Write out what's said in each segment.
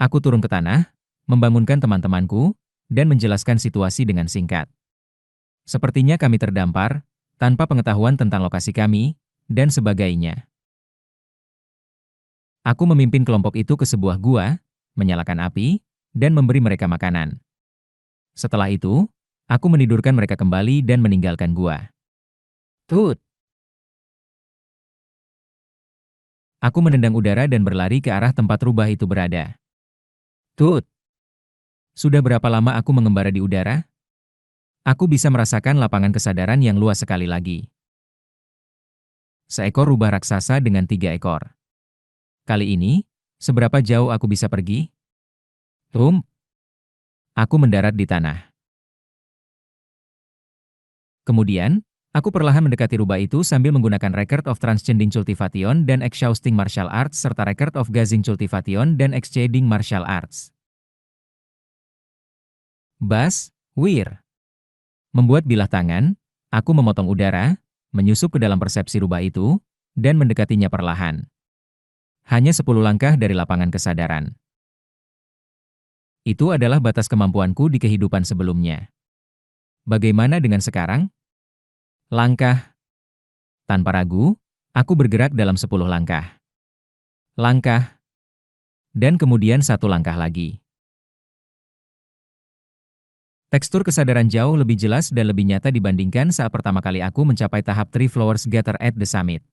Aku turun ke tanah, membangunkan teman-temanku, dan menjelaskan situasi dengan singkat. Sepertinya kami terdampar, tanpa pengetahuan tentang lokasi kami, dan sebagainya. Aku memimpin kelompok itu ke sebuah gua, menyalakan api, dan memberi mereka makanan. Setelah itu, aku menidurkan mereka kembali dan meninggalkan gua. Tut! Aku menendang udara dan berlari ke arah tempat rubah itu berada. Tut! Sudah berapa lama aku mengembara di udara? Aku bisa merasakan lapangan kesadaran yang luas sekali lagi. Seekor rubah raksasa dengan 3 ekor. Kali ini, seberapa jauh aku bisa pergi? Aku mendarat di tanah. Kemudian, aku perlahan mendekati rubah itu sambil menggunakan Record of Transcending Cultivation dan Exhausting Martial Arts serta Record of Gazing Cultivation dan Exceeding Martial Arts. Bas, wir. Membuat bilah tangan, aku memotong udara, menyusup ke dalam persepsi rubah itu, dan mendekatinya perlahan. Hanya 10 langkah dari lapangan kesadaran. Itu adalah batas kemampuanku di kehidupan sebelumnya. Bagaimana dengan sekarang? Langkah. Tanpa ragu, aku bergerak dalam 10 langkah. Langkah. Dan kemudian 1 langkah lagi. Tekstur kesadaran jauh lebih jelas dan lebih nyata dibandingkan saat pertama kali aku mencapai tahap Three Flowers Gather at the Summit.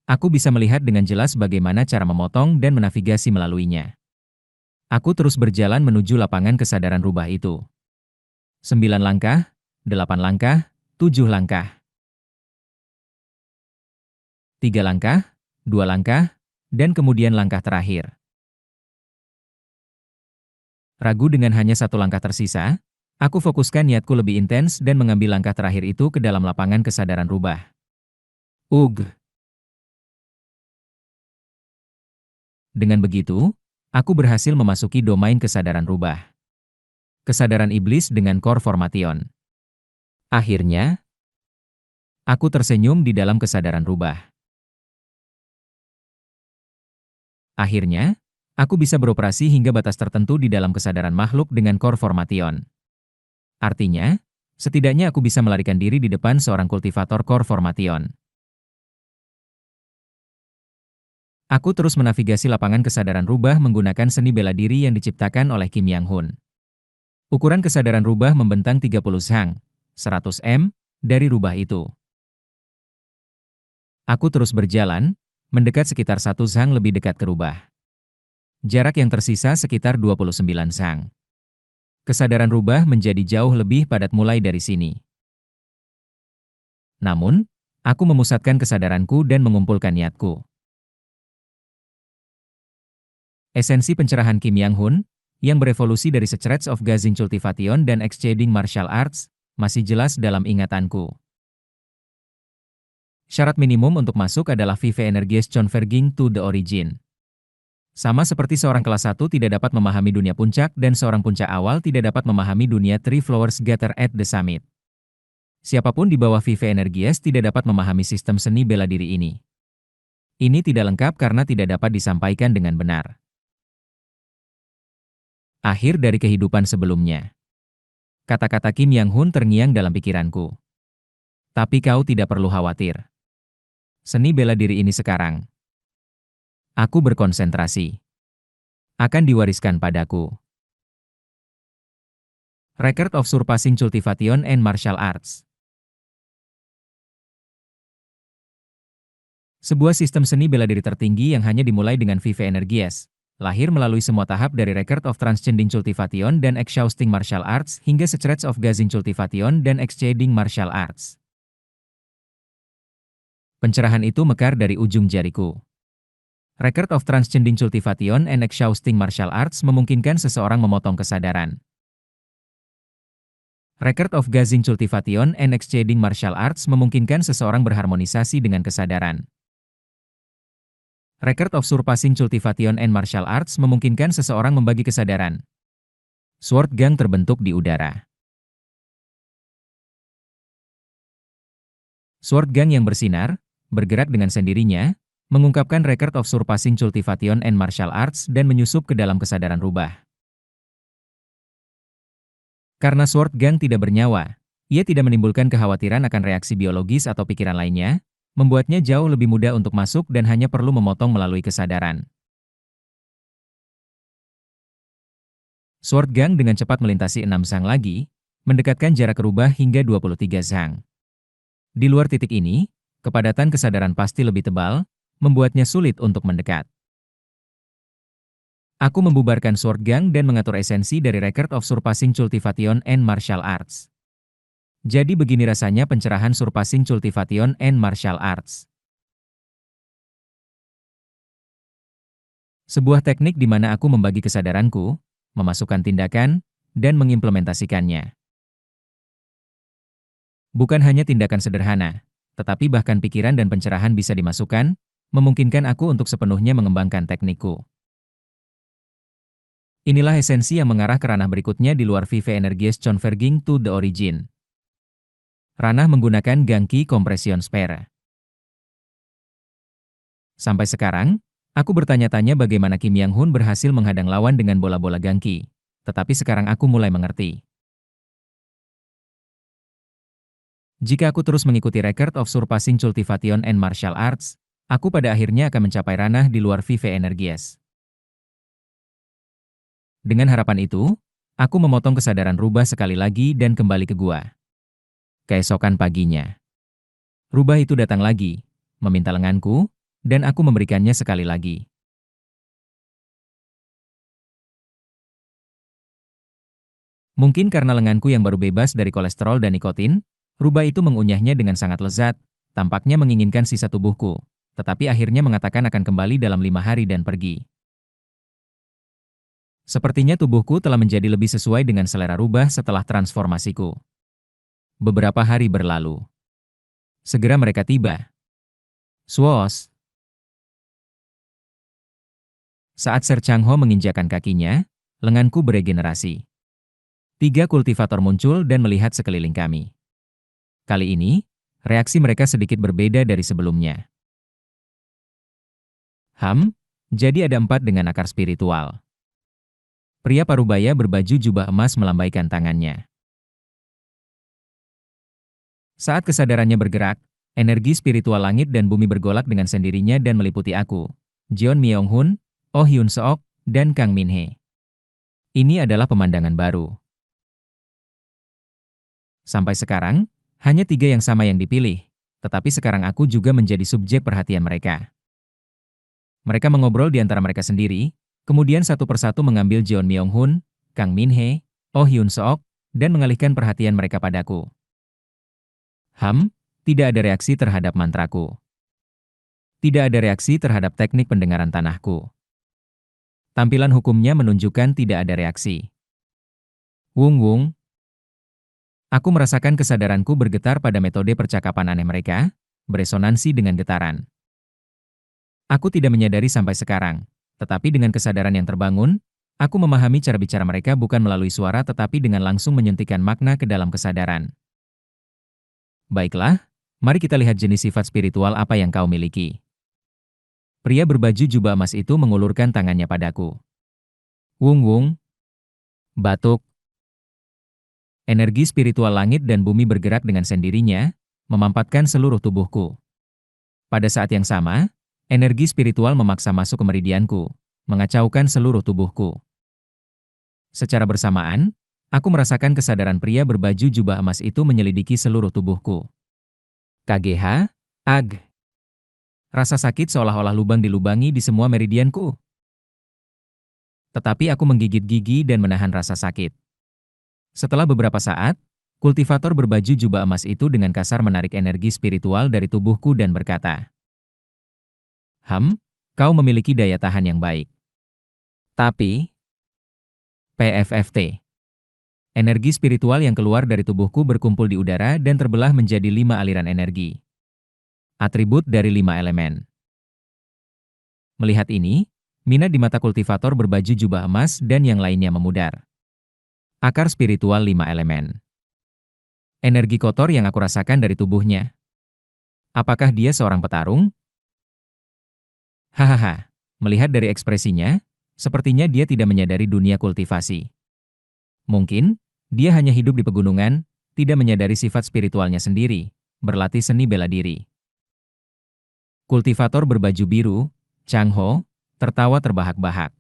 Aku bisa melihat dengan jelas bagaimana cara memotong dan menavigasi melaluinya. Aku terus berjalan menuju lapangan kesadaran rubah itu. 9 langkah, 8 langkah, 7 langkah. 3 langkah, 2 langkah, dan kemudian langkah terakhir. Ragu dengan hanya 1 langkah tersisa, aku fokuskan niatku lebih intens dan mengambil langkah terakhir itu ke dalam lapangan kesadaran rubah. Ugh. Dengan begitu, aku berhasil memasuki domain kesadaran rubah. Kesadaran iblis dengan core formation. Akhirnya, aku tersenyum di dalam kesadaran rubah. Akhirnya, aku bisa beroperasi hingga batas tertentu di dalam kesadaran makhluk dengan core formation. Artinya, setidaknya aku bisa melarikan diri di depan seorang kultivator core formation. Aku terus menavigasi lapangan kesadaran rubah menggunakan seni bela diri yang diciptakan oleh Kim Yang Hun. Ukuran kesadaran rubah membentang 30 shang, 100 m, dari rubah itu. Aku terus berjalan, mendekat sekitar 1 shang lebih dekat ke rubah. Jarak yang tersisa sekitar 29 shang. Kesadaran rubah menjadi jauh lebih padat mulai dari sini. Namun, aku memusatkan kesadaranku dan mengumpulkan niatku. Esensi pencerahan Kim Yang Hun, yang berevolusi dari Secrets of Gazing Cultivation dan Exceeding Martial Arts, masih jelas dalam ingatanku. Syarat minimum untuk masuk adalah Vive Energies Converging to the Origin. Sama seperti seorang kelas 1 tidak dapat memahami dunia puncak dan seorang puncak awal tidak dapat memahami dunia Three Flowers Gather at the Summit. Siapapun di bawah Vive Energies tidak dapat memahami sistem seni bela diri ini. Ini tidak lengkap karena tidak dapat disampaikan dengan benar. Akhir dari kehidupan sebelumnya. Kata-kata Kim Yang Hun terngiang dalam pikiranku. Tapi kau tidak perlu khawatir. Seni bela diri ini sekarang. Aku berkonsentrasi. Akan diwariskan padaku. Record of Surpassing Cultivation and Martial Arts. Sebuah sistem seni bela diri tertinggi yang hanya dimulai dengan Vive Energies, lahir melalui semua tahap dari Record of Transcending Cultivation dan Exhausting Martial Arts hingga Secrets of Gazing Cultivation dan Exceeding Martial Arts. Pencerahan itu mekar dari ujung jariku. Record of Transcending Cultivation and Exhausting Martial Arts memungkinkan seseorang memotong kesadaran. Record of Gazing Cultivation and Exceeding Martial Arts memungkinkan seseorang berharmonisasi dengan kesadaran. Record of Surpassing Cultivation and Martial Arts memungkinkan seseorang membagi kesadaran. Sword Gang terbentuk di udara. Sword Gang yang bersinar, bergerak dengan sendirinya, mengungkapkan record of surpassing cultivation and martial arts dan menyusup ke dalam kesadaran rubah. Karena Sword Gang tidak bernyawa, ia tidak menimbulkan kekhawatiran akan reaksi biologis atau pikiran lainnya, membuatnya jauh lebih mudah untuk masuk dan hanya perlu memotong melalui kesadaran. Sword Gang dengan cepat melintasi 6 zang lagi, mendekatkan jarak rubah hingga 23 zang. Di luar titik ini, kepadatan kesadaran pasti lebih tebal, membuatnya sulit untuk mendekat. Aku membubarkan Sword Gang dan mengatur esensi dari record of surpassing cultivation and martial arts. Jadi begini rasanya pencerahan surpassing cultivation and martial arts. Sebuah teknik di mana aku membagi kesadaranku, memasukkan tindakan, dan mengimplementasikannya. Bukan hanya tindakan sederhana, tetapi bahkan pikiran dan pencerahan bisa dimasukkan, memungkinkan aku untuk sepenuhnya mengembangkan teknikku. Inilah esensi yang mengarah ke ranah berikutnya di luar Vive Energies Converging to the Origin. Ranah menggunakan Gangki Compression Sphere. Sampai sekarang, aku bertanya-tanya bagaimana Kim Yang Hun berhasil menghadang lawan dengan bola-bola Gangki. Tetapi sekarang aku mulai mengerti. Jika aku terus mengikuti record of surpassing cultivation and martial arts, aku pada akhirnya akan mencapai ranah di luar Vive Energies. Dengan harapan itu, aku memotong kesadaran rubah sekali lagi dan kembali ke gua. Keesokan paginya, rubah itu datang lagi, meminta lenganku, dan aku memberikannya sekali lagi. Mungkin karena lenganku yang baru bebas dari kolesterol dan nikotin, rubah itu mengunyahnya dengan sangat lezat, tampaknya menginginkan sisa tubuhku, tetapi akhirnya mengatakan akan kembali dalam 5 hari dan pergi. Sepertinya tubuhku telah menjadi lebih sesuai dengan selera rubah setelah transformasiku. Beberapa hari berlalu. Segera mereka tiba. Swos. Saat Ser Changho menginjakan kakinya, lenganku beregenerasi. 3 kultivator muncul dan melihat sekeliling kami. Kali ini, reaksi mereka sedikit berbeda dari sebelumnya. Jadi ada 4 dengan akar spiritual. Pria parubaya berbaju jubah emas melambaikan tangannya. Saat kesadarannya bergerak, energi spiritual langit dan bumi bergolak dengan sendirinya dan meliputi aku, Jeon Myung Hun, Oh Hyun Seok, dan Kang Min Hee. Ini adalah pemandangan baru. Sampai sekarang, hanya 3 yang sama yang dipilih, tetapi sekarang aku juga menjadi subjek perhatian mereka. Mereka mengobrol di antara mereka sendiri, kemudian satu persatu mengambil Jeon Myung Hun, Kang Min Hee, Oh Hyun Seok, dan mengalihkan perhatian mereka padaku. Tidak ada reaksi terhadap mantraku. Tidak ada reaksi terhadap teknik pendengaran tanahku. Tampilan hukumnya menunjukkan tidak ada reaksi. Wung. Aku merasakan kesadaranku bergetar pada metode percakapan aneh mereka, beresonansi dengan getaran. Aku tidak menyadari sampai sekarang, tetapi dengan kesadaran yang terbangun, aku memahami cara bicara mereka bukan melalui suara tetapi dengan langsung menyuntikkan makna ke dalam kesadaran. Baiklah, mari kita lihat jenis sifat spiritual apa yang kau miliki. Pria berbaju jubah emas itu mengulurkan tangannya padaku. Wung. Batuk. Energi spiritual langit dan bumi bergerak dengan sendirinya, memampatkan seluruh tubuhku. Pada saat yang sama, energi spiritual memaksa masuk ke meridianku, mengacaukan seluruh tubuhku. Secara bersamaan, aku merasakan kesadaran pria berbaju jubah emas itu menyelidiki seluruh tubuhku. KGH, AG. Rasa sakit seolah-olah lubang dilubangi di semua meridianku. Tetapi aku menggigit gigi dan menahan rasa sakit. Setelah beberapa saat, kultivator berbaju jubah emas itu dengan kasar menarik energi spiritual dari tubuhku dan berkata, kau memiliki daya tahan yang baik. Tapi, PFFT. Energi spiritual yang keluar dari tubuhku berkumpul di udara dan terbelah menjadi 5 aliran energi. Atribut dari 5 elemen. Melihat ini, minat di mata kultivator berbaju jubah emas dan yang lainnya memudar. Akar spiritual 5 elemen. Energi kotor yang aku rasakan dari tubuhnya. Apakah dia seorang petarung? Hahaha, melihat dari ekspresinya, sepertinya dia tidak menyadari dunia kultivasi. Mungkin, dia hanya hidup di pegunungan, tidak menyadari sifat spiritualnya sendiri, berlatih seni bela diri. Kultivator berbaju biru, Chang Ho, tertawa terbahak-bahak.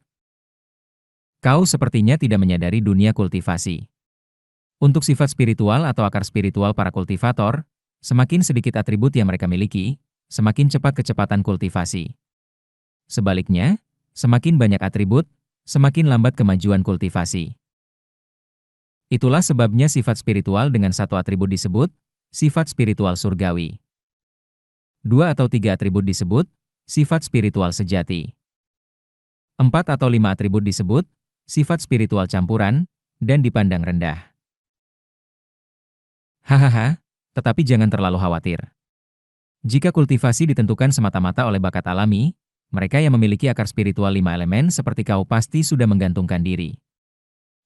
Kau sepertinya tidak menyadari dunia kultivasi. Untuk sifat spiritual atau akar spiritual para kultivator, semakin sedikit atribut yang mereka miliki, semakin cepat kecepatan kultivasi. Sebaliknya, semakin banyak atribut, semakin lambat kemajuan kultivasi. Itulah sebabnya sifat spiritual dengan satu atribut disebut sifat spiritual surgawi. 2 atau 3 atribut disebut sifat spiritual sejati. 4 atau 5 atribut disebut sifat spiritual campuran dan dipandang rendah. Hahaha, tetapi jangan terlalu khawatir. Jika kultivasi ditentukan semata-mata oleh bakat alami, mereka yang memiliki akar spiritual 5 elemen seperti kau pasti sudah menggantungkan diri.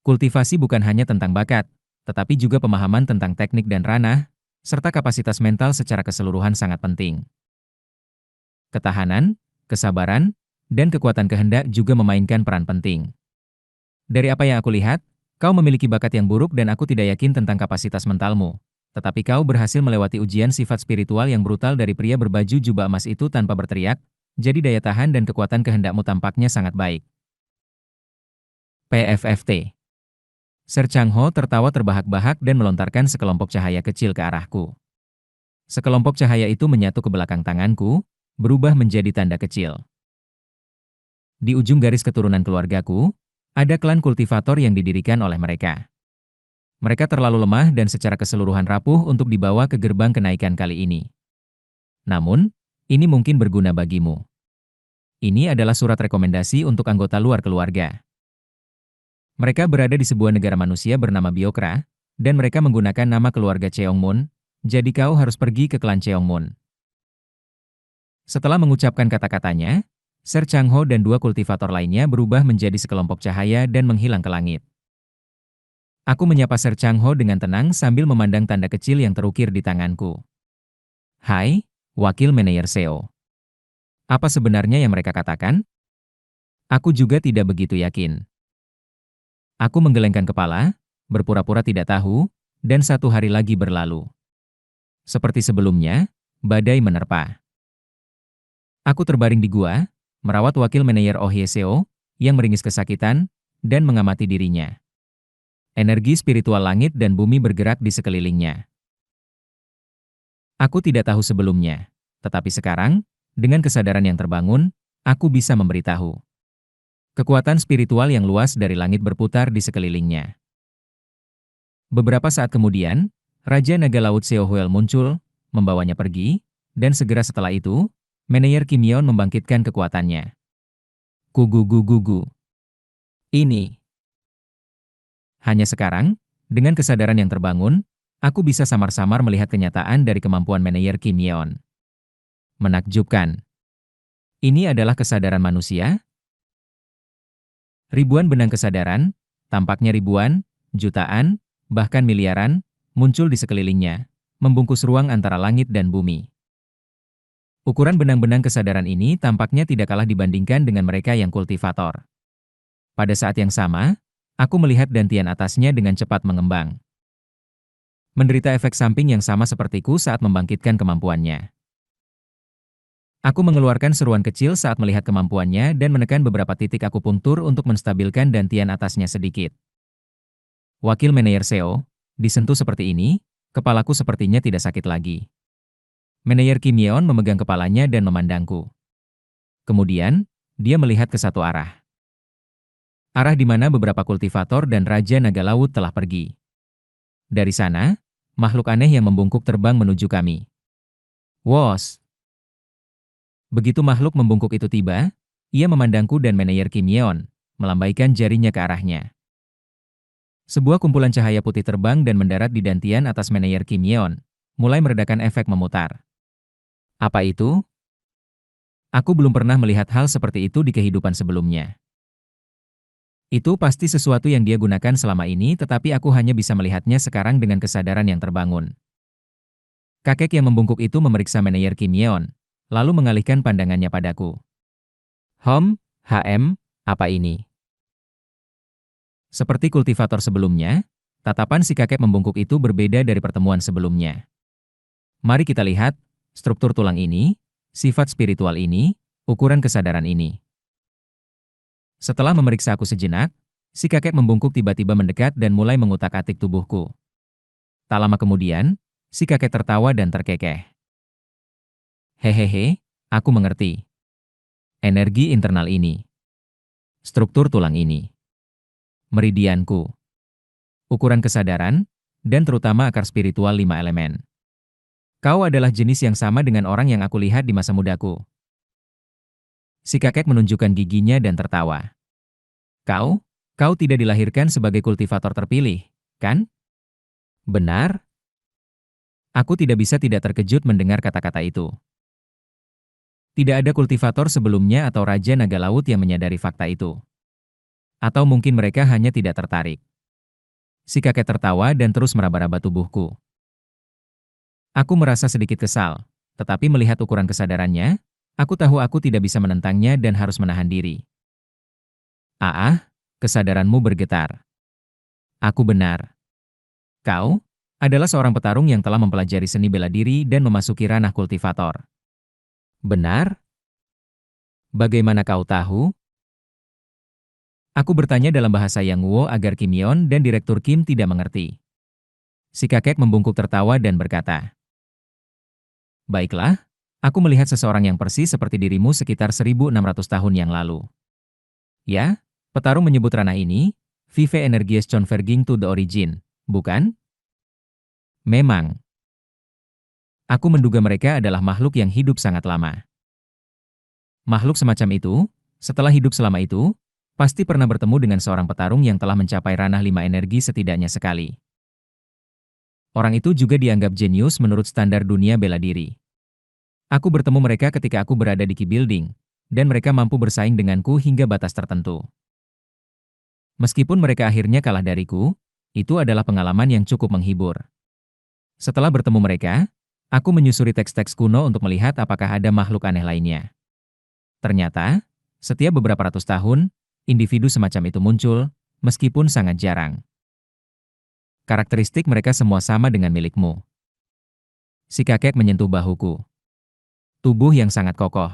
Kultivasi bukan hanya tentang bakat, tetapi juga pemahaman tentang teknik dan ranah, serta kapasitas mental secara keseluruhan sangat penting. Ketahanan, kesabaran, dan kekuatan kehendak juga memainkan peran penting. Dari apa yang aku lihat, kau memiliki bakat yang buruk dan aku tidak yakin tentang kapasitas mentalmu. Tetapi kau berhasil melewati ujian sifat spiritual yang brutal dari pria berbaju jubah emas itu tanpa berteriak, jadi daya tahan dan kekuatan kehendakmu tampaknya sangat baik. PFFT. Ser Chang Ho tertawa terbahak-bahak dan melontarkan sekelompok cahaya kecil ke arahku. Sekelompok cahaya itu menyatu ke belakang tanganku, berubah menjadi tanda kecil. Di ujung garis keturunan keluargaku, ada klan kultivator yang didirikan oleh mereka. Mereka terlalu lemah dan secara keseluruhan rapuh untuk dibawa ke gerbang kenaikan kali ini. Namun, ini mungkin berguna bagimu. Ini adalah surat rekomendasi untuk anggota luar keluarga. Mereka berada di sebuah negara manusia bernama Biokra, dan mereka menggunakan nama keluarga Cheongmun, jadi kau harus pergi ke klan Cheongmun. Setelah mengucapkan kata-katanya, Ser Chang Ho dan 2 kultivator lainnya berubah menjadi sekelompok cahaya dan menghilang ke langit. Aku menyapa Ser Chang Ho dengan tenang sambil memandang tanda kecil yang terukir di tanganku. Hai, Wakil Manajer Seo. Apa sebenarnya yang mereka katakan? Aku juga tidak begitu yakin. Aku menggelengkan kepala, berpura-pura tidak tahu, dan 1 hari lagi berlalu. Seperti sebelumnya, badai menerpa. Aku terbaring di gua, merawat wakil manajer Oh Hye Seo, yang meringis kesakitan, dan mengamati dirinya. Energi spiritual langit dan bumi bergerak di sekelilingnya. Aku tidak tahu sebelumnya, tetapi sekarang, dengan kesadaran yang terbangun, aku bisa memberitahu. Kekuatan spiritual yang luas dari langit berputar di sekelilingnya. Beberapa saat kemudian, Raja Naga Laut Seo Huel muncul, membawanya pergi, dan segera setelah itu, manajer Kim Yeon membangkitkan kekuatannya. Gugu. Ini. Hanya sekarang, dengan kesadaran yang terbangun, aku bisa samar-samar melihat kenyataan dari kemampuan manajer Kim Yeon. Menakjubkan. Ini adalah kesadaran manusia? Ribuan benang kesadaran, tampaknya ribuan, jutaan, bahkan miliaran, muncul di sekelilingnya, membungkus ruang antara langit dan bumi. Ukuran benang-benang kesadaran ini tampaknya tidak kalah dibandingkan dengan mereka yang kultivator. Pada saat yang sama, aku melihat dantian atasnya dengan cepat mengembang. Menderita efek samping yang sama sepertiku saat membangkitkan kemampuannya. Aku mengeluarkan seruan kecil saat melihat kemampuannya dan menekan beberapa titik akupunktur untuk menstabilkan dantian atasnya sedikit. Wakil manajer Seo, disentuh seperti ini, kepalaku sepertinya tidak sakit lagi. Manajer Kim Yeon memegang kepalanya dan memandangku. Kemudian, dia melihat ke satu arah. Arah di mana beberapa kultivator dan Raja Naga Laut telah pergi. Dari sana, makhluk aneh yang membungkuk terbang menuju kami. Wos! Begitu makhluk membungkuk itu tiba, ia memandangku dan manajer Kim Yeon, melambaikan jarinya ke arahnya. Sebuah kumpulan cahaya putih terbang dan mendarat di dantian atas manajer Kim Yeon, mulai meredakan efek memutar. Apa itu? Aku belum pernah melihat hal seperti itu di kehidupan sebelumnya. Itu pasti sesuatu yang dia gunakan selama ini, tetapi aku hanya bisa melihatnya sekarang dengan kesadaran yang terbangun. Kakek yang membungkuk itu memeriksa manajer Kim Yeon, lalu mengalihkan pandangannya padaku. Apa ini? Seperti kultivator sebelumnya, tatapan si kakek membungkuk itu berbeda dari pertemuan sebelumnya. Mari kita lihat, struktur tulang ini, sifat spiritual ini, ukuran kesadaran ini. Setelah memeriksa aku sejenak, si kakek membungkuk tiba-tiba mendekat dan mulai mengutak-atik tubuhku. Tak lama kemudian, si kakek tertawa dan terkekeh. Hehehe, aku mengerti. Energi internal ini. Struktur tulang ini. Meridianku. Ukuran kesadaran, dan terutama akar spiritual 5 elemen. Kau adalah jenis yang sama dengan orang yang aku lihat di masa mudaku. Si kakek menunjukkan giginya dan tertawa. Kau tidak dilahirkan sebagai kultivator terpilih, kan? Benar? Aku tidak bisa tidak terkejut mendengar kata-kata itu. Tidak ada kultivator sebelumnya atau Raja Naga Laut yang menyadari fakta itu. Atau mungkin mereka hanya tidak tertarik. Si kakek tertawa dan terus meraba-raba tubuhku. Aku merasa sedikit kesal, tetapi melihat ukuran kesadarannya, aku tahu aku tidak bisa menentangnya dan harus menahan diri. Kesadaranmu bergetar. Aku benar. Kau adalah seorang petarung yang telah mempelajari seni bela diri dan memasuki ranah kultivator. Benar? Bagaimana kau tahu? Aku bertanya dalam bahasa Yang Guo agar Kim Yeon dan Direktur Kim tidak mengerti. Si kakek membungkuk tertawa dan berkata, "Baiklah, aku melihat seseorang yang persis seperti dirimu sekitar 1600 tahun yang lalu." Ya, petarung menyebut ranah ini, Vive Energies Converging to the Origin, bukan? Memang. Aku menduga mereka adalah makhluk yang hidup sangat lama. Makhluk semacam itu, setelah hidup selama itu, pasti pernah bertemu dengan seorang petarung yang telah mencapai ranah 5 energi setidaknya sekali. Orang itu juga dianggap jenius menurut standar dunia bela diri. Aku bertemu mereka ketika aku berada di Key Building, dan mereka mampu bersaing denganku hingga batas tertentu. Meskipun mereka akhirnya kalah dariku, itu adalah pengalaman yang cukup menghibur. Setelah bertemu mereka, aku menyusuri teks-teks kuno untuk melihat apakah ada makhluk aneh lainnya. Ternyata, setiap beberapa ratus tahun, individu semacam itu muncul, meskipun sangat jarang. Karakteristik mereka semua sama dengan milikmu. Si kakek menyentuh bahuku. Tubuh yang sangat kokoh.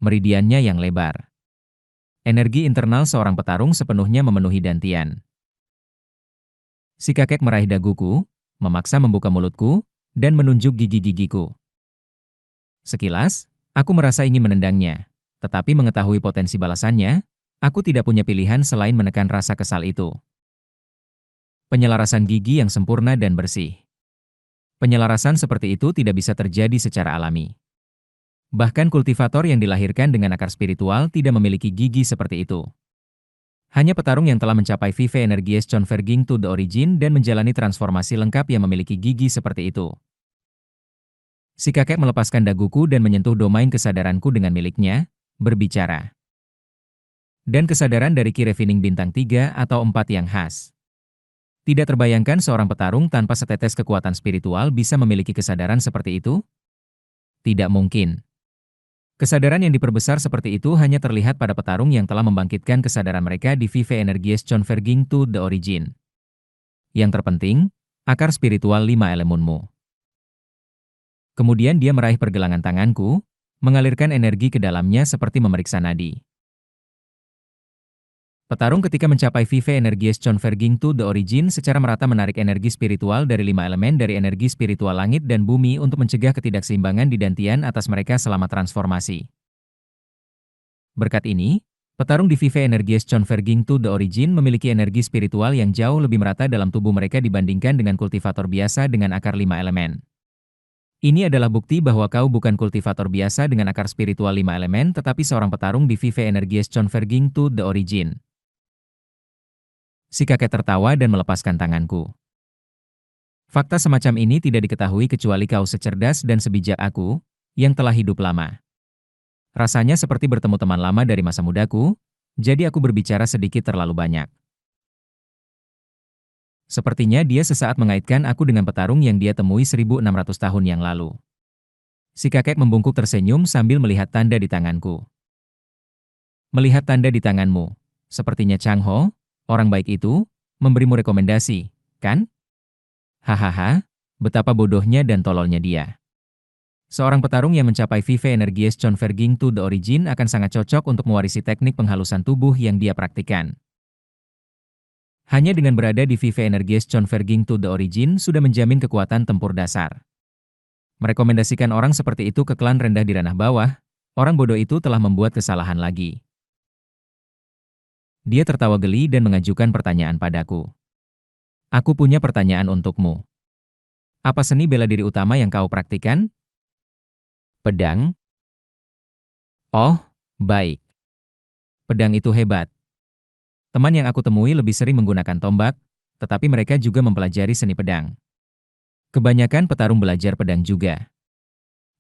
Meridiannya yang lebar. Energi internal seorang petarung sepenuhnya memenuhi dantian. Si kakek meraih daguku, memaksa membuka mulutku, dan menunjuk gigi-gigiku. Sekilas, aku merasa ingin menendangnya, tetapi mengetahui potensi balasannya, aku tidak punya pilihan selain menekan rasa kesal itu. Penyelarasan gigi yang sempurna dan bersih. Penyelarasan seperti itu tidak bisa terjadi secara alami. Bahkan kultivator yang dilahirkan dengan akar spiritual tidak memiliki gigi seperti itu. Hanya petarung yang telah mencapai Vive Energies Converging to the Origin dan menjalani transformasi lengkap yang memiliki gigi seperti itu. Si kakek melepaskan daguku dan menyentuh domain kesadaranku dengan miliknya, berbicara. Dan kesadaran dari Ki Refining bintang 3 atau 4 yang khas. Tidak terbayangkan seorang petarung tanpa setetes kekuatan spiritual bisa memiliki kesadaran seperti itu? Tidak mungkin. Kesadaran yang diperbesar seperti itu hanya terlihat pada petarung yang telah membangkitkan kesadaran mereka di Vive Energies Converging to the Origin. Yang terpenting, akar spiritual 5 elemenmu. Kemudian dia meraih pergelangan tanganku, mengalirkan energi ke dalamnya seperti memeriksa nadi. Petarung ketika mencapai Vive Energies Converging to the Origin secara merata menarik energi spiritual dari 5 elemen dari energi spiritual langit dan bumi untuk mencegah ketidakseimbangan di dantian atas mereka selama transformasi. Berkat ini, petarung di Vive Energies Converging to the Origin memiliki energi spiritual yang jauh lebih merata dalam tubuh mereka dibandingkan dengan kultivator biasa dengan akar 5 elemen. Ini adalah bukti bahwa kau bukan kultivator biasa dengan akar spiritual 5 elemen tetapi seorang petarung di Vive Energies Converging to the Origin. Si kakek tertawa dan melepaskan tanganku. Fakta semacam ini tidak diketahui kecuali kau secerdas dan sebijak aku, yang telah hidup lama. Rasanya seperti bertemu teman lama dari masa mudaku, jadi aku berbicara sedikit terlalu banyak. Sepertinya dia sesaat mengaitkan aku dengan petarung yang dia temui 1600 tahun yang lalu. Si kakek membungkuk tersenyum sambil melihat tanda di tanganku. Melihat tanda di tanganmu, sepertinya Chang Ho, orang baik itu, memberimu rekomendasi, kan? Hahaha, betapa bodohnya dan tololnya dia. Seorang petarung yang mencapai Vive Energies Converging to the Origin akan sangat cocok untuk mewarisi teknik penghalusan tubuh yang dia praktikkan. Hanya dengan berada di Vive Energies Converging to the Origin sudah menjamin kekuatan tempur dasar. Merekomendasikan orang seperti itu ke klan rendah di ranah bawah, orang bodoh itu telah membuat kesalahan lagi. Dia tertawa geli dan mengajukan pertanyaan padaku. Aku punya pertanyaan untukmu. Apa seni bela diri utama yang kau praktikkan? Pedang? Oh, baik. Pedang itu hebat. Teman yang aku temui lebih sering menggunakan tombak, tetapi mereka juga mempelajari seni pedang. Kebanyakan petarung belajar pedang juga.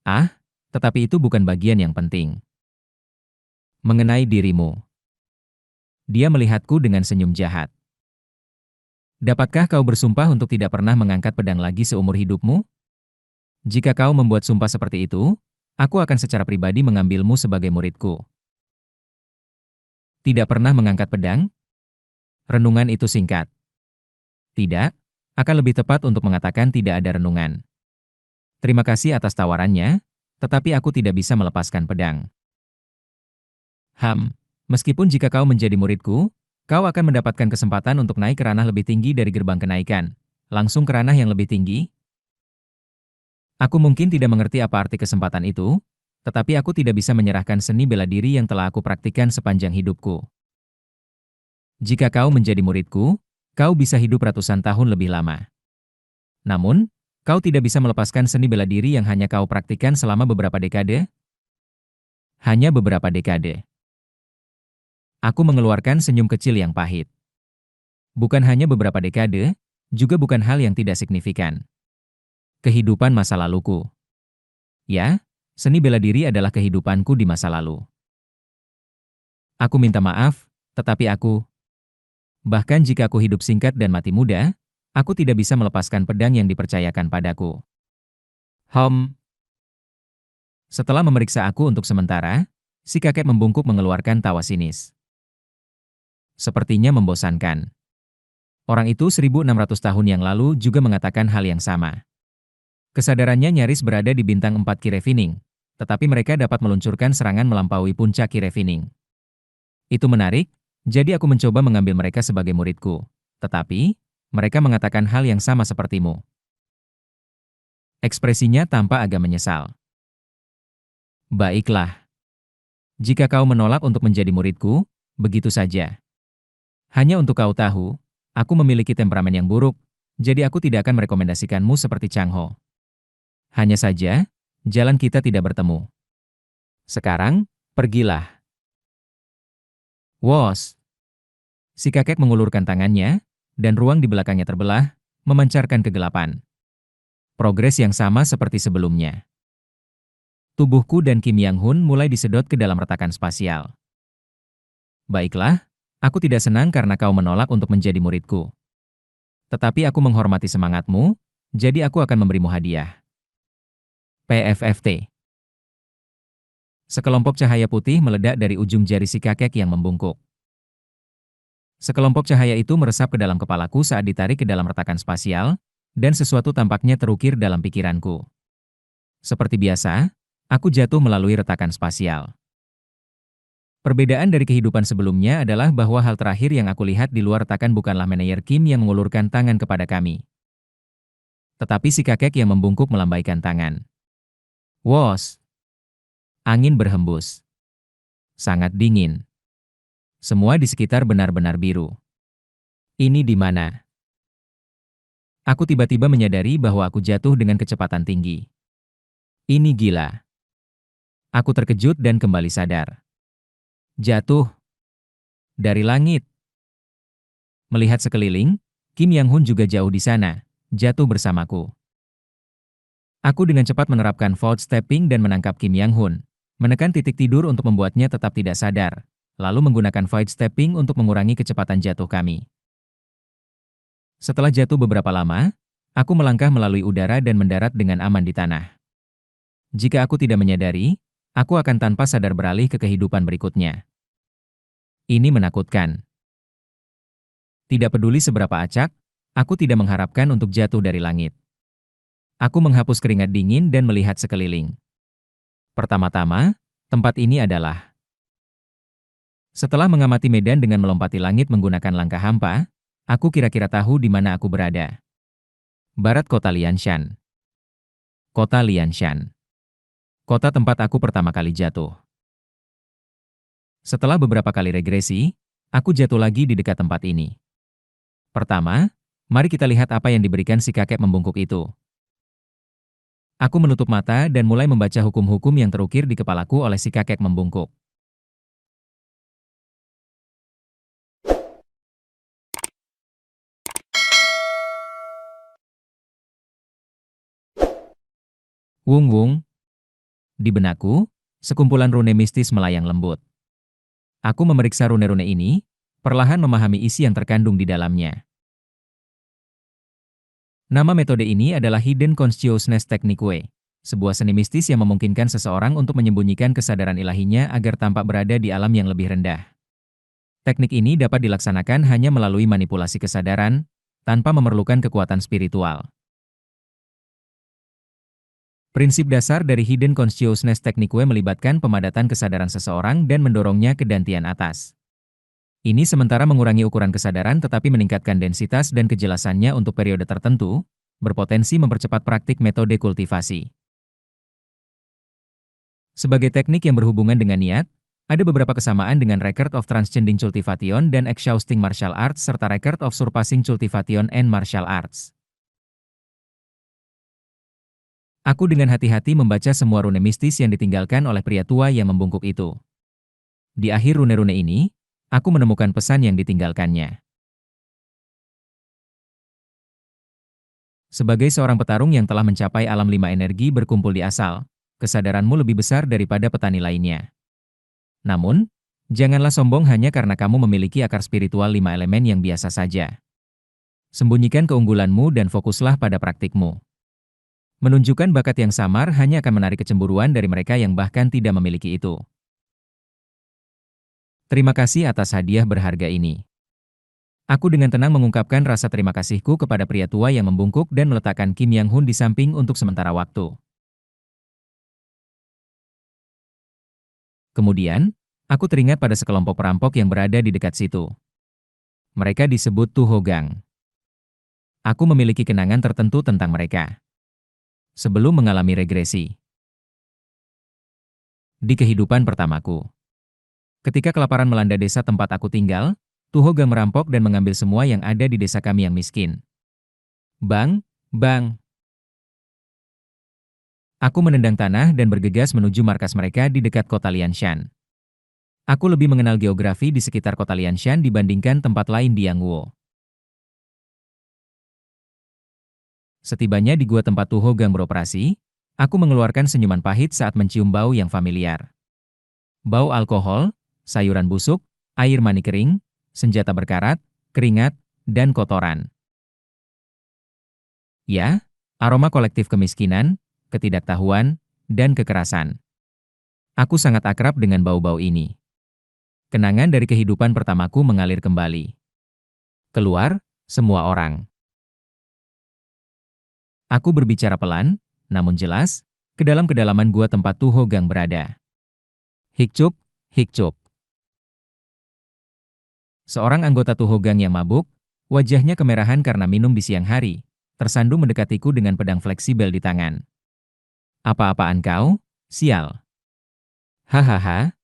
Ah, tetapi itu bukan bagian yang penting. Mengenai dirimu. Dia melihatku dengan senyum jahat. Dapatkah kau bersumpah untuk tidak pernah mengangkat pedang lagi seumur hidupmu? Jika kau membuat sumpah seperti itu, aku akan secara pribadi mengambilmu sebagai muridku. Tidak pernah mengangkat pedang? Renungan itu singkat. Tidak, akan lebih tepat untuk mengatakan tidak ada renungan. Terima kasih atas tawarannya, tetapi aku tidak bisa melepaskan pedang. Meskipun jika kau menjadi muridku, kau akan mendapatkan kesempatan untuk naik ke ranah lebih tinggi dari gerbang kenaikan. Langsung ke ranah yang lebih tinggi? Aku mungkin tidak mengerti apa arti kesempatan itu, tetapi aku tidak bisa menyerahkan seni bela diri yang telah aku praktikkan sepanjang hidupku. Jika kau menjadi muridku, kau bisa hidup ratusan tahun lebih lama. Namun, kau tidak bisa melepaskan seni bela diri yang hanya kau praktikkan selama beberapa dekade? Hanya beberapa dekade. Aku mengeluarkan senyum kecil yang pahit. Bukan hanya beberapa dekade, juga bukan hal yang tidak signifikan. Kehidupan masa laluku. Ya, seni bela diri adalah kehidupanku di masa lalu. Aku minta maaf, tetapi bahkan jika aku hidup singkat dan mati muda, aku tidak bisa melepaskan pedang yang dipercayakan padaku. Setelah memeriksa aku untuk sementara, si kakek membungkuk mengeluarkan tawa sinis. Sepertinya membosankan. Orang itu 1600 tahun yang lalu juga mengatakan hal yang sama. Kesadarannya nyaris berada di bintang 4 Kirevining, tetapi mereka dapat meluncurkan serangan melampaui puncak Kirevining. Itu menarik, jadi aku mencoba mengambil mereka sebagai muridku. Tetapi, mereka mengatakan hal yang sama sepertimu. Ekspresinya tampak agak menyesal. Baiklah. Jika kau menolak untuk menjadi muridku, begitu saja. Hanya untuk kau tahu, aku memiliki temperamen yang buruk, jadi aku tidak akan merekomendasikanmu seperti Chang Ho. Hanya saja, jalan kita tidak bertemu. Sekarang, pergilah. Wos! Si kakek mengulurkan tangannya, dan ruang di belakangnya terbelah, memancarkan kegelapan. Progres yang sama seperti sebelumnya. Tubuhku dan Kim Yang Hun mulai disedot ke dalam retakan spasial. Baiklah, aku tidak senang karena kau menolak untuk menjadi muridku. Tetapi aku menghormati semangatmu, jadi aku akan memberimu hadiah. PFFT. Sekelompok cahaya putih meledak dari ujung jari si kakek yang membungkuk. Sekelompok cahaya itu meresap ke dalam kepalaku saat ditarik ke dalam retakan spasial, dan sesuatu tampaknya terukir dalam pikiranku. Seperti biasa, aku jatuh melalui retakan spasial. Perbedaan dari kehidupan sebelumnya adalah bahwa hal terakhir yang aku lihat di luar retakan bukanlah manajer Kim yang mengulurkan tangan kepada kami. Tetapi si kakek yang membungkuk melambaikan tangan. Wos! Angin berhembus. Sangat dingin. Semua di sekitar benar-benar biru. Ini di mana? Aku tiba-tiba menyadari bahwa aku jatuh dengan kecepatan tinggi. Ini gila. Aku terkejut dan kembali sadar. Jatuh dari langit. Melihat sekeliling, Kim Yang Hun juga jauh di sana, jatuh bersamaku. Aku dengan cepat menerapkan fold stepping dan menangkap Kim Yang Hun, menekan titik tidur untuk membuatnya tetap tidak sadar, lalu menggunakan void stepping untuk mengurangi kecepatan jatuh kami. Setelah jatuh beberapa lama, aku melangkah melalui udara dan mendarat dengan aman di tanah. Jika aku tidak menyadari, aku akan tanpa sadar beralih ke kehidupan berikutnya. Ini menakutkan. Tidak peduli seberapa acak, aku tidak mengharapkan untuk jatuh dari langit. Aku menghapus keringat dingin dan melihat sekeliling. Pertama-tama, tempat ini adalah. Setelah mengamati medan dengan melompati langit menggunakan langkah hampa, aku kira-kira tahu di mana aku berada. Barat kota Lianshan. Kota Lianshan. Kota tempat aku pertama kali jatuh. Setelah beberapa kali regresi, aku jatuh lagi di dekat tempat ini. Pertama, mari kita lihat apa yang diberikan si kakek membungkuk itu. Aku menutup mata dan mulai membaca hukum-hukum yang terukir di kepalaku oleh si kakek membungkuk. Wung wung, di benakku, sekumpulan rune mistis melayang lembut. Aku memeriksa rune-rune ini, perlahan memahami isi yang terkandung di dalamnya. Nama metode ini adalah Hidden Consciousness Technique, sebuah seni mistis yang memungkinkan seseorang untuk menyembunyikan kesadaran ilahinya agar tampak berada di alam yang lebih rendah. Teknik ini dapat dilaksanakan hanya melalui manipulasi kesadaran, tanpa memerlukan kekuatan spiritual. Prinsip dasar dari Hidden Consciousness Technique melibatkan pemadatan kesadaran seseorang dan mendorongnya ke dantian atas. Ini sementara mengurangi ukuran kesadaran tetapi meningkatkan densitas dan kejelasannya untuk periode tertentu, berpotensi mempercepat praktik metode kultivasi. Sebagai teknik yang berhubungan dengan niat, ada beberapa kesamaan dengan Record of Transcending Cultivation dan Exhausting Martial Arts serta Record of Surpassing Cultivation and Martial Arts. Aku dengan hati-hati membaca semua rune mistis yang ditinggalkan oleh pria tua yang membungkuk itu. Di akhir rune-rune ini, aku menemukan pesan yang ditinggalkannya. Sebagai seorang petarung yang telah mencapai alam 5 energi berkumpul di asal, kesadaranmu lebih besar daripada petani lainnya. Namun, janganlah sombong hanya karena kamu memiliki akar spiritual 5 elemen yang biasa saja. Sembunyikan keunggulanmu dan fokuslah pada praktikmu. Menunjukkan bakat yang samar hanya akan menarik kecemburuan dari mereka yang bahkan tidak memiliki itu. Terima kasih atas hadiah berharga ini. Aku dengan tenang mengungkapkan rasa terima kasihku kepada pria tua yang membungkuk dan meletakkan Kim Yang Hun di samping untuk sementara waktu. Kemudian, aku teringat pada sekelompok perampok yang berada di dekat situ. Mereka disebut Tu Hogang. Aku memiliki kenangan tertentu tentang mereka. Sebelum mengalami regresi. Di kehidupan pertamaku. Ketika kelaparan melanda desa tempat aku tinggal, Tu Hogang merampok dan mengambil semua yang ada di desa kami yang miskin. Bang, bang. Aku menendang tanah dan bergegas menuju markas mereka di dekat kota Lianshan. Aku lebih mengenal geografi di sekitar kota Lianshan dibandingkan tempat lain di Yangwo. Setibanya di gua tempat Tu Hogang beroperasi, aku mengeluarkan senyuman pahit saat mencium bau yang familiar. Bau alkohol, sayuran busuk, air mani kering, senjata berkarat, keringat, dan kotoran. Ya, aroma kolektif kemiskinan, ketidaktahuan, dan kekerasan. Aku sangat akrab dengan bau-bau ini. Kenangan dari kehidupan pertamaku mengalir kembali. Keluar, semua orang. Aku berbicara pelan, namun jelas, ke dalam kedalaman gua tempat Tu Hogang berada. Hikcup, hikcup. Seorang anggota Tu Hogang yang mabuk, wajahnya kemerahan karena minum di siang hari, tersandung mendekatiku dengan pedang fleksibel di tangan. Apa-apaan kau, sial? Hahaha.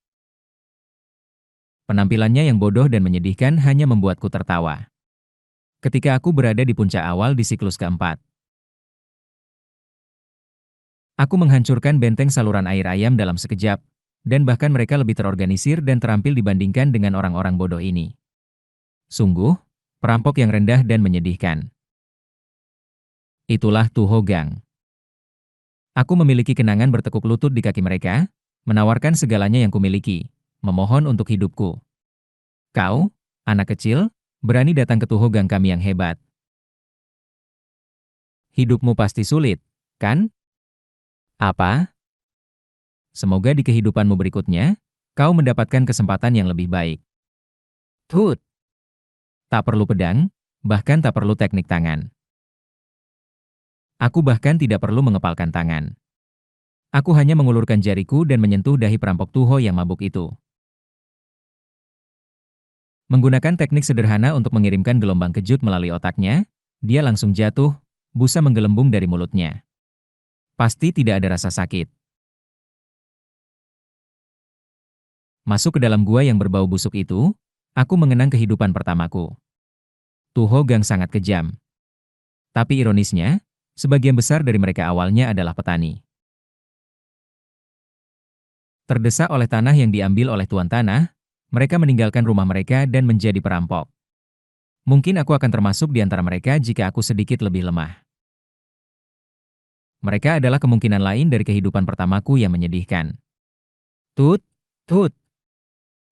Penampilannya yang bodoh dan menyedihkan hanya membuatku tertawa. Ketika aku berada di puncak awal di siklus keempat. Aku menghancurkan benteng saluran air ayam dalam sekejap, dan bahkan mereka lebih terorganisir dan terampil dibandingkan dengan orang-orang bodoh ini. Sungguh, perampok yang rendah dan menyedihkan. Itulah Tu Hogang. Aku memiliki kenangan bertekuk lutut di kaki mereka, menawarkan segalanya yang kumiliki, memohon untuk hidupku. Kau, anak kecil, berani datang ke Tu Hogang kami yang hebat. Hidupmu pasti sulit, kan? Apa? Semoga di kehidupanmu berikutnya, kau mendapatkan kesempatan yang lebih baik. Tut. Tak perlu pedang, bahkan tak perlu teknik tangan. Aku bahkan tidak perlu mengepalkan tangan. Aku hanya mengulurkan jariku dan menyentuh dahi perampok Tuho yang mabuk itu. Menggunakan teknik sederhana untuk mengirimkan gelombang kejut melalui otaknya, dia langsung jatuh, busa menggelembung dari mulutnya. Pasti tidak ada rasa sakit. Masuk ke dalam gua yang berbau busuk itu, aku mengenang kehidupan pertamaku. Tuho Gang sangat kejam. Tapi ironisnya, sebagian besar dari mereka awalnya adalah petani. Terdesak oleh tanah yang diambil oleh tuan tanah, mereka meninggalkan rumah mereka dan menjadi perampok. Mungkin aku akan termasuk di antara mereka jika aku sedikit lebih lemah. Mereka adalah kemungkinan lain dari kehidupan pertamaku yang menyedihkan. Tut, tut.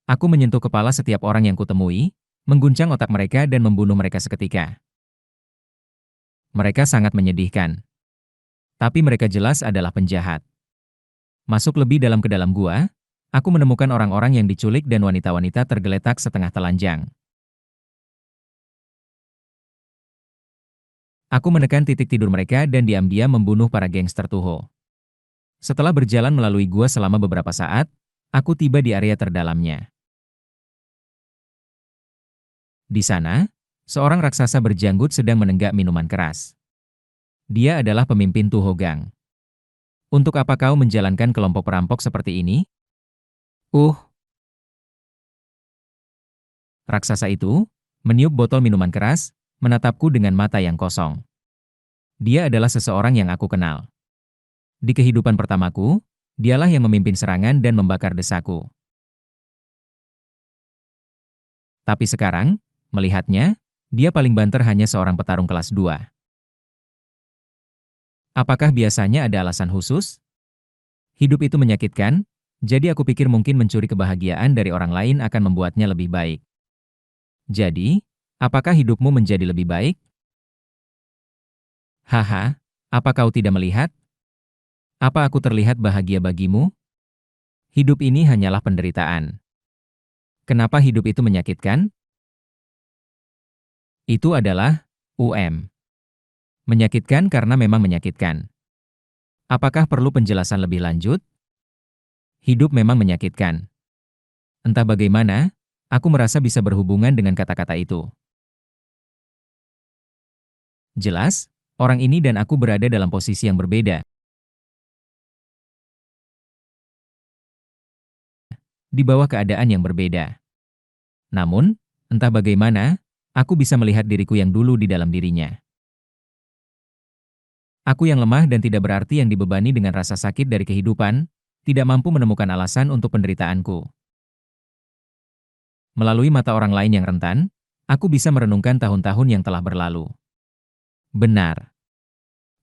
Aku menyentuh kepala setiap orang yang kutemui, mengguncang otak mereka dan membunuh mereka seketika. Mereka sangat menyedihkan. Tapi mereka jelas adalah penjahat. Masuk lebih dalam ke dalam gua, aku menemukan orang-orang yang diculik dan wanita-wanita tergeletak setengah telanjang. Aku menekan titik tidur mereka dan diam-diam membunuh para gangster Tuho. Setelah berjalan melalui gua selama beberapa saat, aku tiba di area terdalamnya. Di sana, seorang raksasa berjanggut sedang menenggak minuman keras. Dia adalah pemimpin Tuho Gang. Untuk apa kau menjalankan kelompok perampok seperti ini? Uh, Raksasa itu meniup botol minuman keras, menatapku dengan mata yang kosong. Dia adalah seseorang yang aku kenal. Di kehidupan pertamaku, dialah yang memimpin serangan dan membakar desaku. Tapi sekarang, melihatnya, dia paling banter hanya seorang petarung kelas 2. Apakah biasanya ada alasan khusus? Hidup itu menyakitkan, jadi aku pikir mungkin mencuri kebahagiaan dari orang lain akan membuatnya lebih baik. Jadi, apakah hidupmu menjadi lebih baik? Haha, apa kau tidak melihat? Apa aku terlihat bahagia bagimu? Hidup ini hanyalah penderitaan. Kenapa hidup itu menyakitkan? Itu adalah menyakitkan karena memang menyakitkan. Apakah perlu penjelasan lebih lanjut? Hidup memang menyakitkan. Entah bagaimana, aku merasa bisa berhubungan dengan kata-kata itu. Jelas, orang ini dan aku berada dalam posisi yang berbeda. Di bawah keadaan yang berbeda. Namun, entah bagaimana, aku bisa melihat diriku yang dulu di dalam dirinya. Aku yang lemah dan tidak berarti yang dibebani dengan rasa sakit dari kehidupan, tidak mampu menemukan alasan untuk penderitaanku. Melalui mata orang lain yang rentan, aku bisa merenungkan tahun-tahun yang telah berlalu. Benar.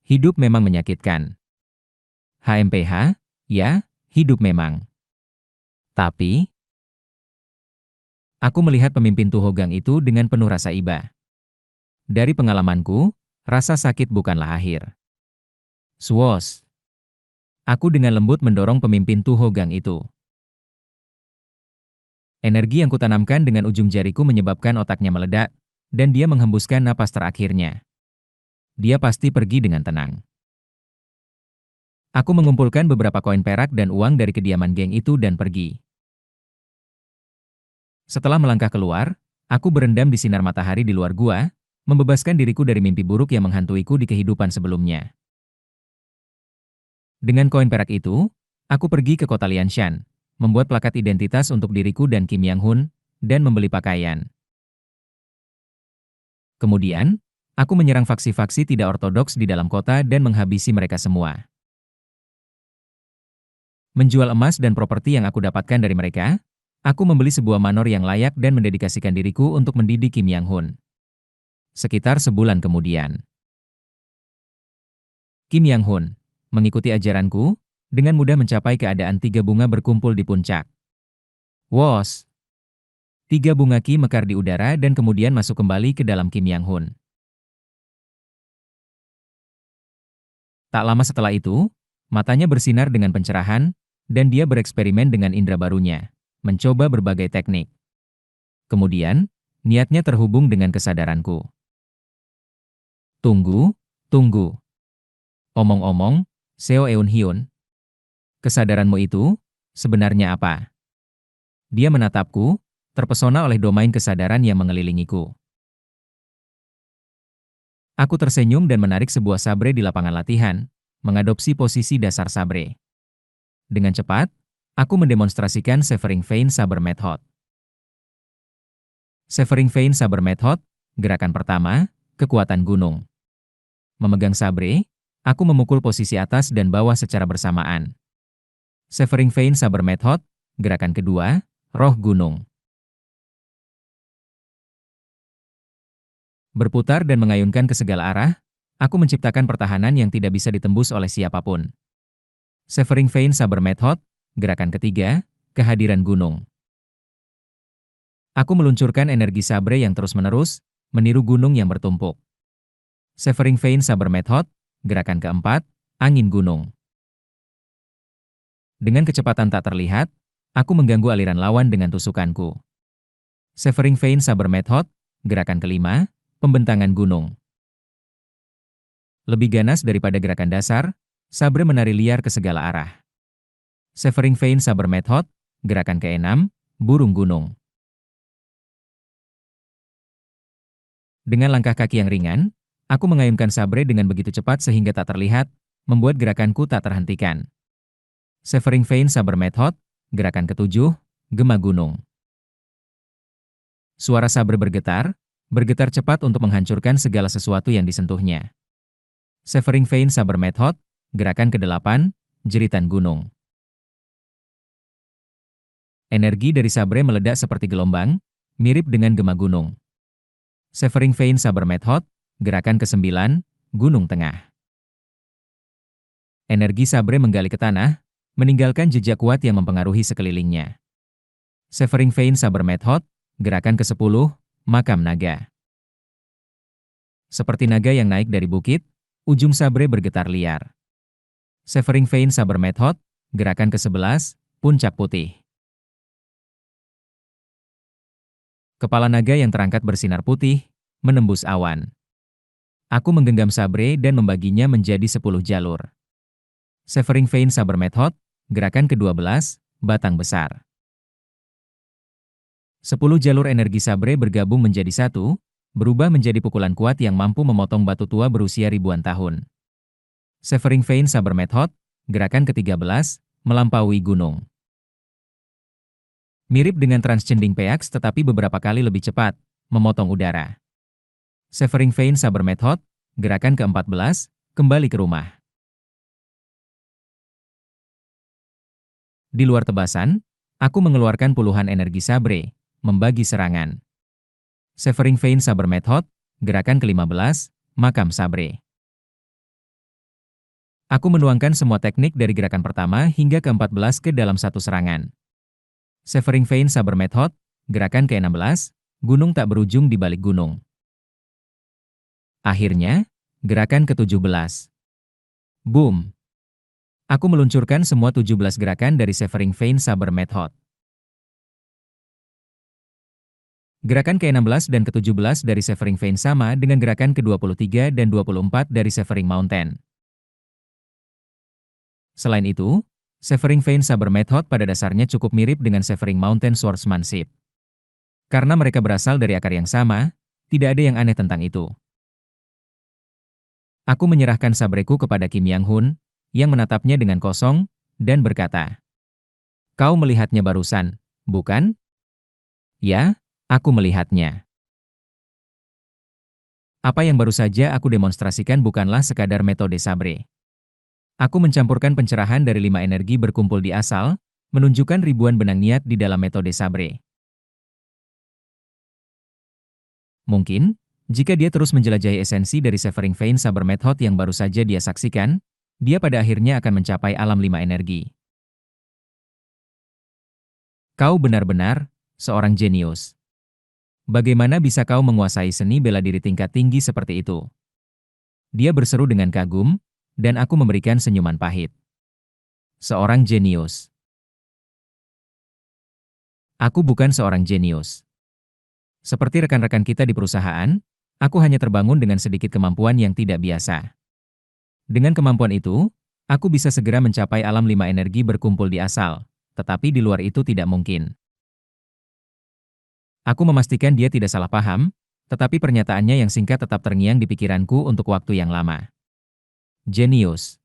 Hidup memang menyakitkan. HMPH, ya, hidup memang. Tapi, aku melihat pemimpin Tuhogang itu dengan penuh rasa iba. Dari pengalamanku, rasa sakit bukanlah akhir. Swos. Aku dengan lembut mendorong pemimpin Tuhogang itu. Energi yang kutanamkan dengan ujung jariku menyebabkan otaknya meledak, dan dia menghembuskan napas terakhirnya. Dia pasti pergi dengan tenang. Aku mengumpulkan beberapa koin perak dan uang dari kediaman geng itu dan pergi. Setelah melangkah keluar, aku berendam di sinar matahari di luar gua, membebaskan diriku dari mimpi buruk yang menghantuiku di kehidupan sebelumnya. Dengan koin perak itu, aku pergi ke kota Lianshan, membuat plakat identitas untuk diriku dan Kim Yang Hun, dan membeli pakaian. Kemudian, aku menyerang faksi-faksi tidak ortodoks di dalam kota dan menghabisi mereka semua. Menjual emas dan properti yang aku dapatkan dari mereka, aku membeli sebuah manor yang layak dan mendedikasikan diriku untuk mendidik Kim Yang Hun. Sekitar sebulan kemudian, Kim Yang Hun mengikuti ajaranku, dengan mudah mencapai keadaan 3 bunga berkumpul di puncak. Wos! 3 bunga Ki mekar di udara dan kemudian masuk kembali ke dalam Kim Yang Hun. Tak lama setelah itu, matanya bersinar dengan pencerahan, dan dia bereksperimen dengan indera barunya, mencoba berbagai teknik. Kemudian, niatnya terhubung dengan kesadaranku. Tunggu, tunggu. Omong-omong, Seo Eun Hyun, kesadaranmu itu sebenarnya apa? Dia menatapku, terpesona oleh domain kesadaran yang mengelilingiku. Aku tersenyum dan menarik sebuah sabre di lapangan latihan, mengadopsi posisi dasar sabre. Dengan cepat, aku mendemonstrasikan Severing Vein Saber Method. Severing Vein Saber Method, gerakan pertama, kekuatan gunung. Memegang sabre, aku memukul posisi atas dan bawah secara bersamaan. Severing Vein Saber Method, gerakan kedua, roh gunung. Berputar dan mengayunkan ke segala arah, aku menciptakan pertahanan yang tidak bisa ditembus oleh siapapun. Severing Vein Saber Method, gerakan ketiga, kehadiran gunung. Aku meluncurkan energi sabre yang terus-menerus, meniru gunung yang bertumpuk. Severing Vein Saber Method, gerakan keempat, angin gunung. Dengan kecepatan tak terlihat, aku mengganggu aliran lawan dengan tusukanku. Severing Vein Saber Method, gerakan kelima, pembentangan gunung. Lebih ganas daripada gerakan dasar, sabre menari liar ke segala arah. Severing Vein Saber Method, gerakan keenam, burung gunung. Dengan langkah kaki yang ringan, aku mengayunkan sabre dengan begitu cepat sehingga tak terlihat, membuat gerakanku tak terhentikan. Severing Vein Saber Method, gerakan ketujuh, gema gunung. Suara sabre bergetar cepat untuk menghancurkan segala sesuatu yang disentuhnya. Severing Vein Saber Method, gerakan kedelapan, jeritan gunung. Energi dari sabre meledak seperti gelombang, mirip dengan gema gunung. Severing Vein Saber Method, gerakan ke-9, gunung tengah. Energi sabre menggali ke tanah, meninggalkan jejak kuat yang mempengaruhi sekelilingnya. Severing Vein Saber Method, gerakan ke-10, makam naga. Seperti naga yang naik dari bukit, ujung sabre bergetar liar. Severing Vein Saber Method, gerakan ke-11, puncak putih. Kepala naga yang terangkat bersinar putih, menembus awan. Aku menggenggam sabre dan membaginya menjadi 10 jalur. Severing Vein Saber Method, gerakan ke-12, batang besar. 10 jalur energi sabre bergabung menjadi satu, berubah menjadi pukulan kuat yang mampu memotong batu tua berusia ribuan tahun. Severing Vein Saber Method, gerakan ke-13, melampaui gunung. Mirip dengan Transcending Peaks tetapi beberapa kali lebih cepat, memotong udara. Severing Vein Saber Method, gerakan ke-14, kembali ke rumah. Di luar tebasan, aku mengeluarkan puluhan energi sabre, membagi serangan. Severing Vein Saber Method, gerakan ke-15, makam sabre. Aku menuangkan semua teknik dari gerakan pertama hingga ke-14 ke dalam satu serangan. Severing Vein Saber Method, gerakan ke-16, gunung tak berujung di balik gunung. Akhirnya, gerakan ke-17. Boom! Aku meluncurkan semua 17 gerakan dari Severing Vein Saber Method. Gerakan ke-16 dan ke-17 dari Severing Vein sama dengan gerakan ke-23 dan 24 dari Severing Mountain. Selain itu, Severing Vein Saber Method pada dasarnya cukup mirip dengan Severing Mountain Swordsmanship. Karena mereka berasal dari akar yang sama, tidak ada yang aneh tentang itu. Aku menyerahkan sabreku kepada Kim Yang Hun, yang menatapnya dengan kosong, dan berkata, "Kau melihatnya barusan, bukan?" "Ya, aku melihatnya." Apa yang baru saja aku demonstrasikan bukanlah sekadar metode sabre. Aku mencampurkan pencerahan dari 5 energi berkumpul di asal, menunjukkan ribuan benang niat di dalam metode sabre. Mungkin, jika dia terus menjelajahi esensi dari Severing Vein Saber Method yang baru saja dia saksikan, dia pada akhirnya akan mencapai alam 5 energi. Kau benar-benar seorang jenius. Bagaimana bisa kau menguasai seni bela diri tingkat tinggi seperti itu? Dia berseru dengan kagum, dan aku memberikan senyuman pahit. Seorang jenius. Aku bukan seorang jenius. Seperti rekan-rekan kita di perusahaan, aku hanya terbangun dengan sedikit kemampuan yang tidak biasa. Dengan kemampuan itu, aku bisa segera mencapai alam 5 energi berkumpul di asal, tetapi di luar itu tidak mungkin. Aku memastikan dia tidak salah paham, tetapi pernyataannya yang singkat tetap terngiang di pikiranku untuk waktu yang lama. Jenius.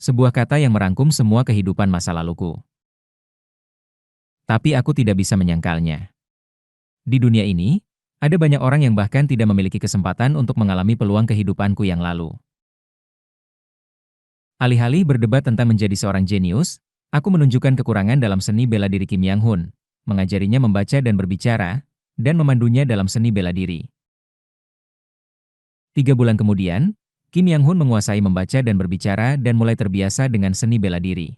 Sebuah kata yang merangkum semua kehidupan masa laluku. Tapi aku tidak bisa menyangkalnya. Di dunia ini, ada banyak orang yang bahkan tidak memiliki kesempatan untuk mengalami peluang kehidupanku yang lalu. Alih-alih berdebat tentang menjadi seorang jenius, aku menunjukkan kekurangan dalam seni bela diri Kim Yang Hun, mengajarinya membaca dan berbicara, dan memandunya dalam seni bela diri. 3 bulan kemudian, Kim Yang Hun menguasai membaca dan berbicara dan mulai terbiasa dengan seni bela diri.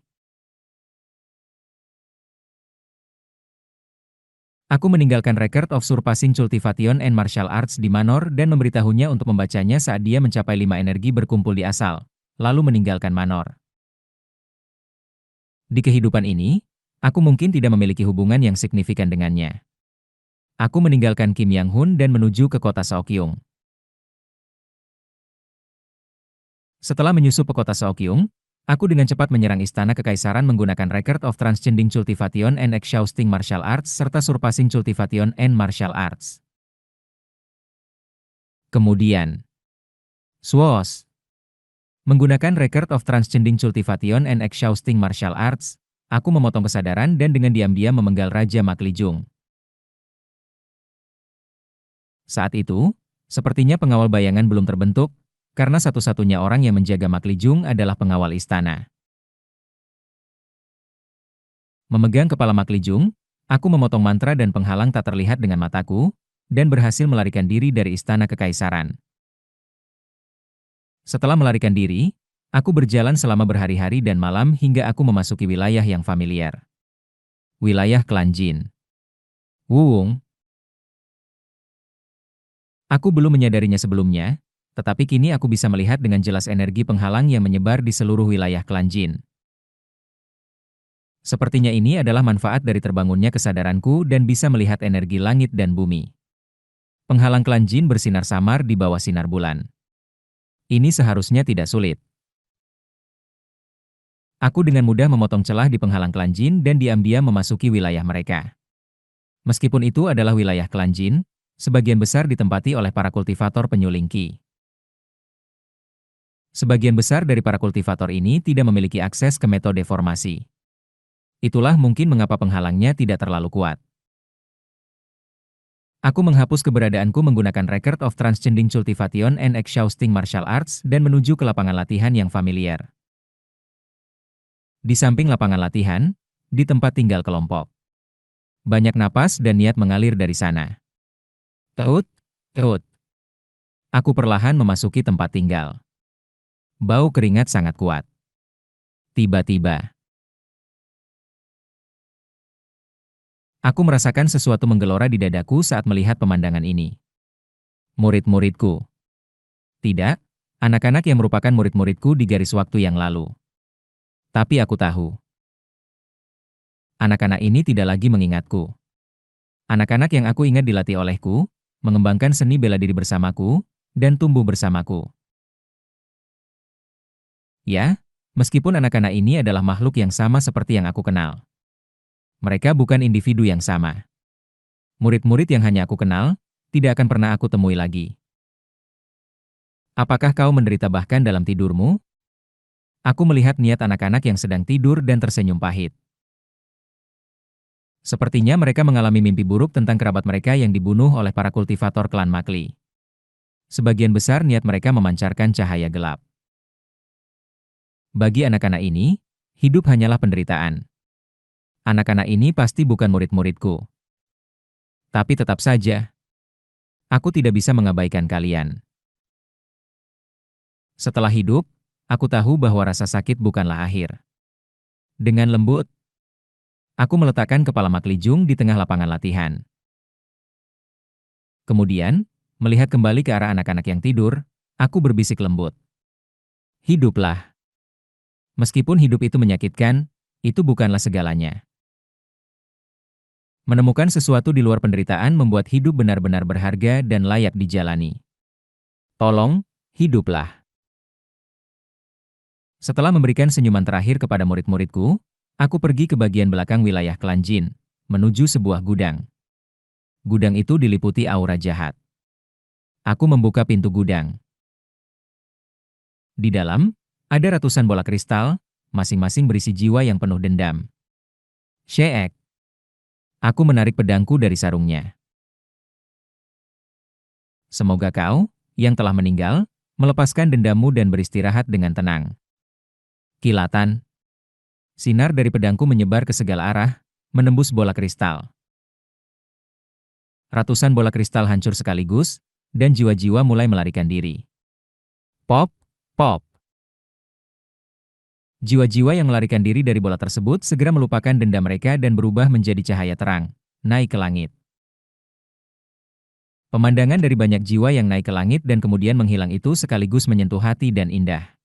Aku meninggalkan record of surpassing cultivation and martial arts di Manor dan memberitahunya untuk membacanya saat dia mencapai 5 energi berkumpul di asal, lalu meninggalkan Manor. Di kehidupan ini, aku mungkin tidak memiliki hubungan yang signifikan dengannya. Aku meninggalkan Kim Yang Hun dan menuju ke kota Seokyung. Setelah menyusup ke kota Seokyung, aku dengan cepat menyerang istana kekaisaran menggunakan record of transcending cultivation and exhausting martial arts serta surpassing cultivation and martial arts. Kemudian, swoosh! Menggunakan record of transcending cultivation and exhausting martial arts, aku memotong kesadaran dan dengan diam-diam memenggal Raja Maklijung. Saat itu, sepertinya pengawal bayangan belum terbentuk, karena satu-satunya orang yang menjaga Maklijung adalah pengawal istana. Memegang kepala Maklijung, aku memotong mantra dan penghalang tak terlihat dengan mataku, dan berhasil melarikan diri dari istana kekaisaran. Setelah melarikan diri, aku berjalan selama berhari-hari dan malam hingga aku memasuki wilayah yang familiar. Wilayah klan Jin. Wuung. Aku belum menyadarinya sebelumnya, tetapi kini aku bisa melihat dengan jelas energi penghalang yang menyebar di seluruh wilayah klan Jin. Sepertinya ini adalah manfaat dari terbangunnya kesadaranku dan bisa melihat energi langit dan bumi. Penghalang klan Jin bersinar samar di bawah sinar bulan. Ini seharusnya tidak sulit. Aku dengan mudah memotong celah di penghalang klan Jin dan diam-diam memasuki wilayah mereka. Meskipun itu adalah wilayah klan Jin, sebagian besar ditempati oleh para kultivator penyuling Qi. Sebagian besar dari para kultivator ini tidak memiliki akses ke metode formasi. Itulah mungkin mengapa penghalangnya tidak terlalu kuat. Aku menghapus keberadaanku menggunakan record of transcending cultivation and exhausting martial arts dan menuju ke lapangan latihan yang familiar. Di samping lapangan latihan, di tempat tinggal kelompok. Banyak napas dan niat mengalir dari sana. Teut, teut. Aku perlahan memasuki tempat tinggal. Bau keringat sangat kuat. Tiba-tiba, aku merasakan sesuatu menggelora di dadaku saat melihat pemandangan ini. Murid-muridku. Tidak, anak-anak yang merupakan murid-muridku di garis waktu yang lalu. Tapi aku tahu. Anak-anak ini tidak lagi mengingatku. Anak-anak yang aku ingat dilatih olehku, mengembangkan seni bela diri bersamaku, dan tumbuh bersamaku. Ya, meskipun anak-anak ini adalah makhluk yang sama seperti yang aku kenal. Mereka bukan individu yang sama. Murid-murid yang hanya aku kenal, tidak akan pernah aku temui lagi. Apakah kau menderita bahkan dalam tidurmu? Aku melihat niat anak-anak yang sedang tidur dan tersenyum pahit. Sepertinya mereka mengalami mimpi buruk tentang kerabat mereka yang dibunuh oleh para kultivator klan Makli. Sebagian besar niat mereka memancarkan cahaya gelap. Bagi anak-anak ini, hidup hanyalah penderitaan. Anak-anak ini pasti bukan murid-muridku. Tapi tetap saja, aku tidak bisa mengabaikan kalian. Setelah hidup, aku tahu bahwa rasa sakit bukanlah akhir. Dengan lembut, aku meletakkan kepala Maklijung di tengah lapangan latihan. Kemudian, melihat kembali ke arah anak-anak yang tidur, aku berbisik lembut. Hiduplah. Meskipun hidup itu menyakitkan, itu bukanlah segalanya. Menemukan sesuatu di luar penderitaan membuat hidup benar-benar berharga dan layak dijalani. Tolong, hiduplah. Setelah memberikan senyuman terakhir kepada murid-muridku, aku pergi ke bagian belakang wilayah klan Jin, menuju sebuah gudang. Gudang itu diliputi aura jahat. Aku membuka pintu gudang. Di dalam, ada ratusan bola kristal, masing-masing berisi jiwa yang penuh dendam. Sheek. Aku menarik pedangku dari sarungnya. Semoga kau, yang telah meninggal, melepaskan dendammu dan beristirahat dengan tenang. Kilatan. Sinar dari pedangku menyebar ke segala arah, menembus bola kristal. Ratusan bola kristal hancur sekaligus, dan jiwa-jiwa mulai melarikan diri. Pop, pop. Jiwa-jiwa yang melarikan diri dari bola tersebut segera melupakan dendam mereka dan berubah menjadi cahaya terang, naik ke langit. Pemandangan dari banyak jiwa yang naik ke langit dan kemudian menghilang itu sekaligus menyentuh hati dan indah.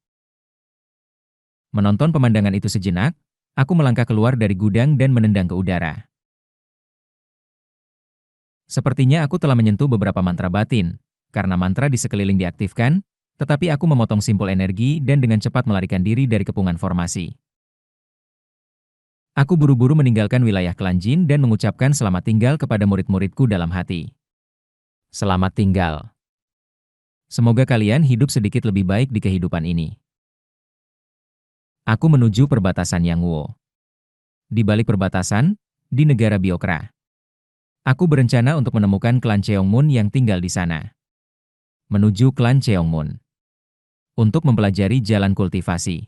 Menonton pemandangan itu sejenak, aku melangkah keluar dari gudang dan menendang ke udara. Sepertinya aku telah menyentuh beberapa mantra batin, karena mantra di sekeliling diaktifkan, tetapi aku memotong simpul energi dan dengan cepat melarikan diri dari kepungan formasi. Aku buru-buru meninggalkan wilayah klan Jin dan mengucapkan selamat tinggal kepada murid-muridku dalam hati. Selamat tinggal. Semoga kalian hidup sedikit lebih baik di kehidupan ini. Aku menuju perbatasan Yangwo. Di balik perbatasan, di negara Biokra. Aku berencana untuk menemukan klan Cheongmun yang tinggal di sana. Menuju klan Cheongmun. Untuk mempelajari jalan kultivasi.